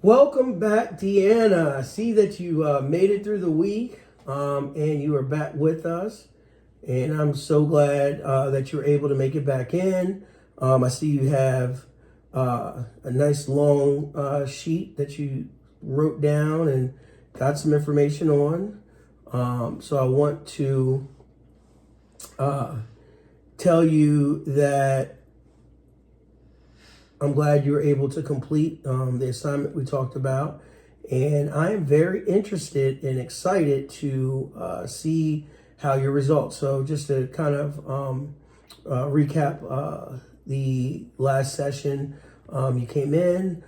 Welcome back, Deanna. I see that you made it through the week and you are back with us. And I'm so glad that you're able to make it back in. I see you have a nice long sheet that you wrote down and got some information on. So I want to tell you that I'm glad you were able to complete the assignment we talked about. And I am very interested and excited to see how your results. So just to kind of recap the last session, you came in,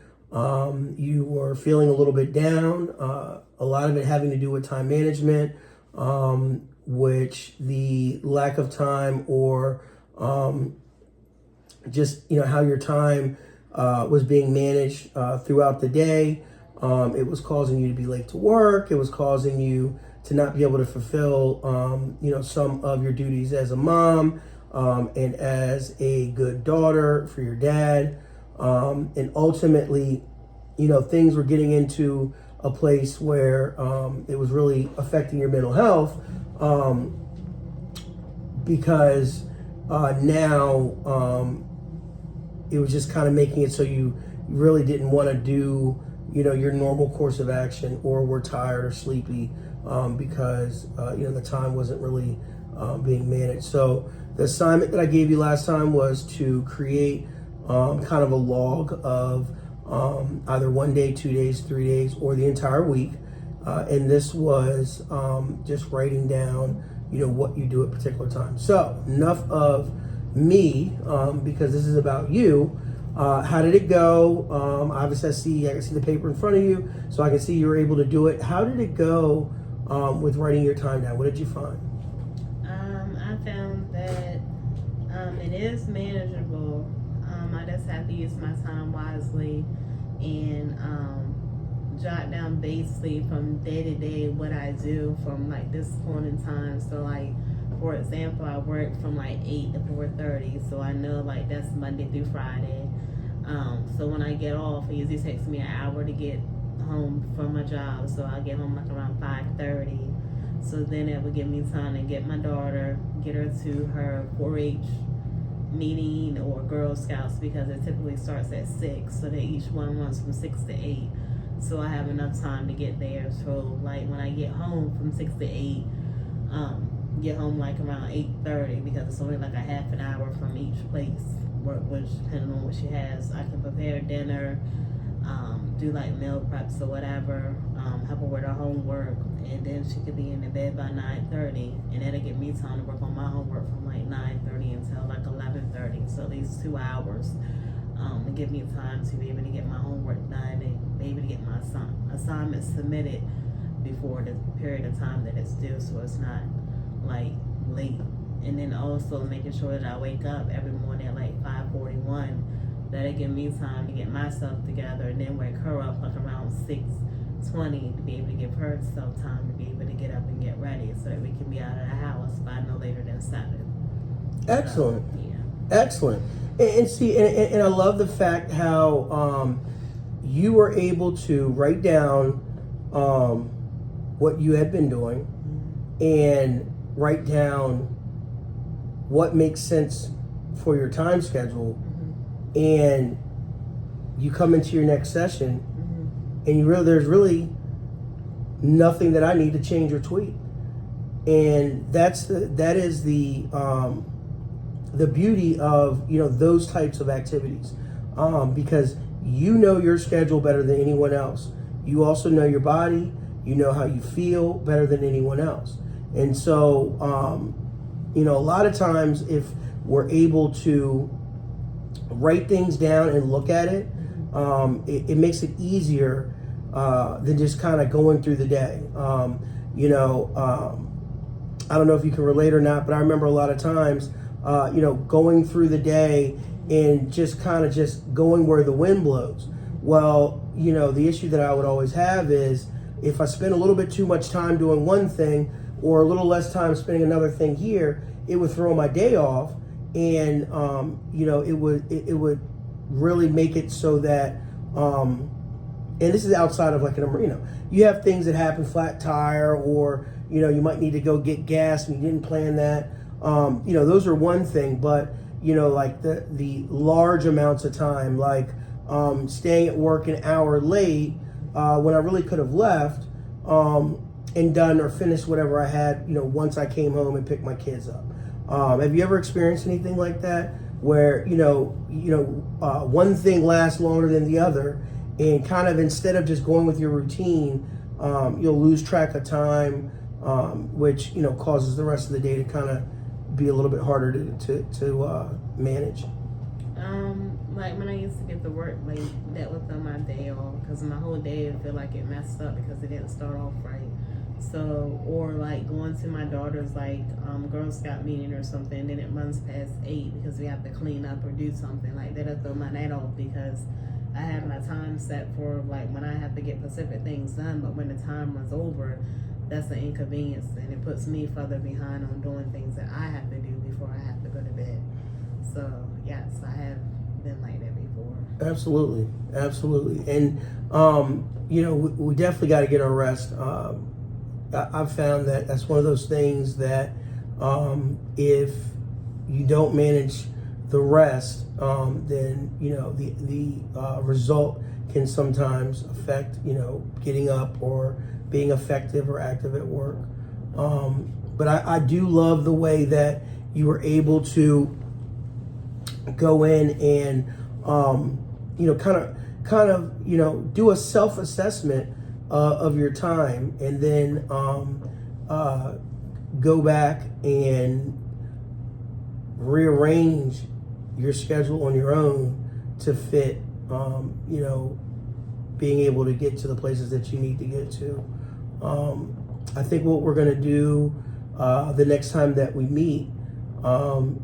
you were feeling a little bit down, a lot of it having to do with time management, which the lack of time or just how your time was being managed throughout the day. It was causing you to be late to work. It was causing you to not be able to fulfill some of your duties as a mom and as a good daughter for your dad. And ultimately, things were getting into a place where it was really affecting your mental health because now it was just kind of making it so you really didn't want to do, your normal course of action, or were tired or sleepy because, the time wasn't really being managed. So the assignment that I gave you last time was to create kind of a log of either 1 day, 2 days, 3 days, or the entire week. And this was just writing down, what you do at particular times. So enough of me, because this is about you. How did it go? Obviously, I can see the paper in front of you, so I can see you were able to do it. How did it go with writing your time down? What did you find? I found that it is manageable. I just have to use my time wisely and jot down basically from day to day what I do from this point in time. So for example, I work from 8 to 4:30, so I know that's Monday through Friday. So when I get off, it usually takes me an hour to get home from my job, so I get home around 5:30. So then it would give me time to get my daughter, get her to her 4-H meeting or Girl Scouts, because it typically starts at 6, so that each one runs from 6 to 8. So I have enough time to get there. So when I get home from 6 to 8, get home around 8:30, because it's only a half an hour from each place, which depending on what she has, I can prepare dinner, do meal preps or whatever, help her with her homework, and then she could be in the bed by 9:30, and that'll give me time to work on my homework from 9:30 until 11:30. So at least 2 hours to give me time to be able to get my homework done and be able to get my assignments submitted before the period of time that it's due, so it's not late. And then also making sure that I wake up every morning at 5:41, that'll give me time to get myself together, and then wake her up around 6:20 to be able to give herself time to be able to get up and get ready, so that we can be out of the house by no later than 7. Excellent. So, yeah. Excellent. And see, and I love the fact how you were able to write down what you had been doing and write down what makes sense for your time schedule, and you come into your next session and there's really nothing that I need to change or tweak. And that is the beauty of those types of activities, because your schedule better than anyone else. You also know your body, how you feel better than anyone else. And so a lot of times if we're able to write things down and look at it, it makes it easier than just kind of going through the day. I don't know if you can relate or not, but I remember a lot of times, going through the day and just going where the wind blows. Well, the issue that I would always have is if I spend a little bit too much time doing one thing or a little less time spending another thing here, it would throw my day off, and it would really make it so that and this is outside of like you have things that happen, flat tire, or you might need to go get gas and you didn't plan that. Those are one thing, but like the large amounts of time, like staying at work an hour late when I really could have left and done or finished whatever I had, once I came home and picked my kids up. Have you ever experienced anything like that where one thing lasts longer than the other, and kind of instead of just going with your routine, you'll lose track of time, which causes the rest of the day to kind of be a little bit harder to manage? Like when I used to get to work late, that was on my day off, because my whole day would feel like it messed up because it didn't start off right. So, or like going to my daughter's like Girl Scout meeting or something, then it runs past 8 because we have to clean up or do something like that. I throw my night off because I have my time set for like when I have to get specific things done, but when the time runs over, that's an inconvenience, and it puts me further behind on doing things that I have to do before I have to go to bed. So yes, I have been like that before. Absolutely. And we definitely got to get our rest. I've found that that's one of those things that if you don't manage the rest, then the result can sometimes affect getting up or being effective or active at work. But I do love the way that you were able to go in and kind of do a self-assessment of your time, and then go back and rearrange your schedule on your own to fit being able to get to the places that you need to get to. I think what we're going to do the next time that we meet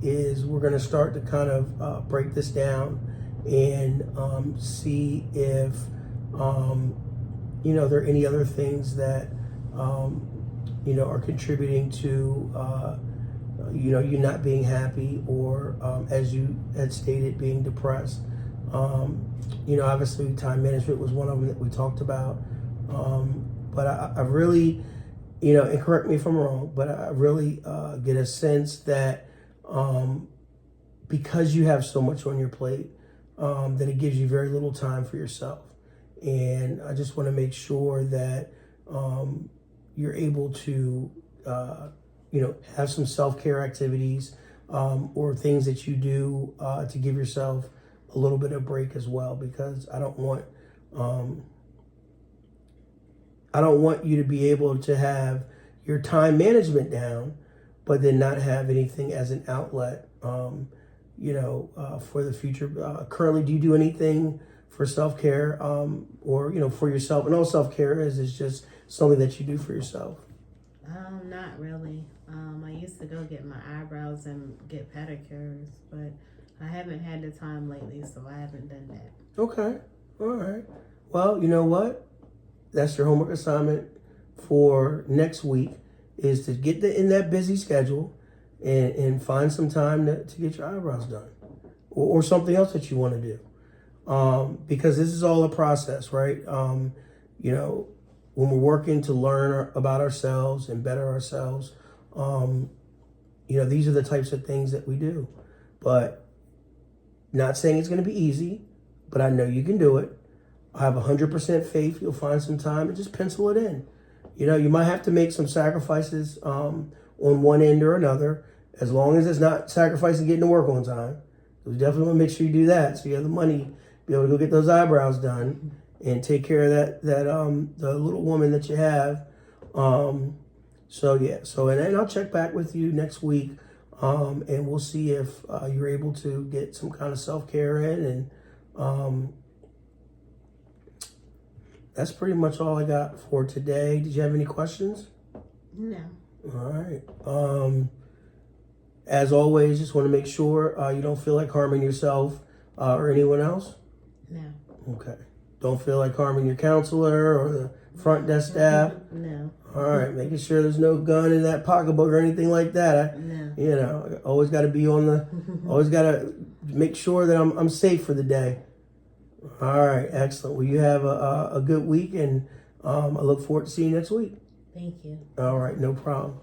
is we're going to start to kind of break this down and see if there are any other things that are contributing to you not being happy, or as you had stated, being depressed. Obviously time management was one of them that we talked about, but I really, and correct me if I'm wrong, but I really get a sense that because you have so much on your plate, that it gives you very little time for yourself. And I just want to make sure that you're able to, have some self-care activities or things that you do to give yourself a little bit of break as well, because I don't want you to be able to have your time management down, but then not have anything as an outlet, for the future. Currently, do you do anything for self-care, or for yourself? And all self-care is just something that you do for yourself. Not really. I used to go get my eyebrows and get pedicures, but I haven't had the time lately, so I haven't done that. Okay. All right. Well, you know what? That's your homework assignment for next week, is to get in that busy schedule and find some time to get your eyebrows done, or something else that you want to do. Because this is all a process, right? When we're working to learn about ourselves and better ourselves, these are the types of things that we do. But not saying it's going to be easy, but I know you can do it. I have 100% faith you'll find some time and just pencil it in. You might have to make some sacrifices on one end or another, as long as it's not sacrificing getting to work on time. We definitely want to make sure you do that, so you have the money to be able to go get those eyebrows done and take care of that the little woman that you have. And I'll check back with you next week, and we'll see if you're able to get some kind of self-care in. And that's pretty much all I got for today. Did you have any questions? No. All right. As always, just want to make sure you don't feel like harming yourself or anyone else. No. Okay. Don't feel like harming your counselor or the front desk staff? No. All right. Making sure there's no gun in that pocketbook or anything like that. No. Always got to be always got to make sure that I'm safe for the day. All right, excellent. Well, you have a good week, and I look forward to seeing you next week. Thank you. All right, no problem.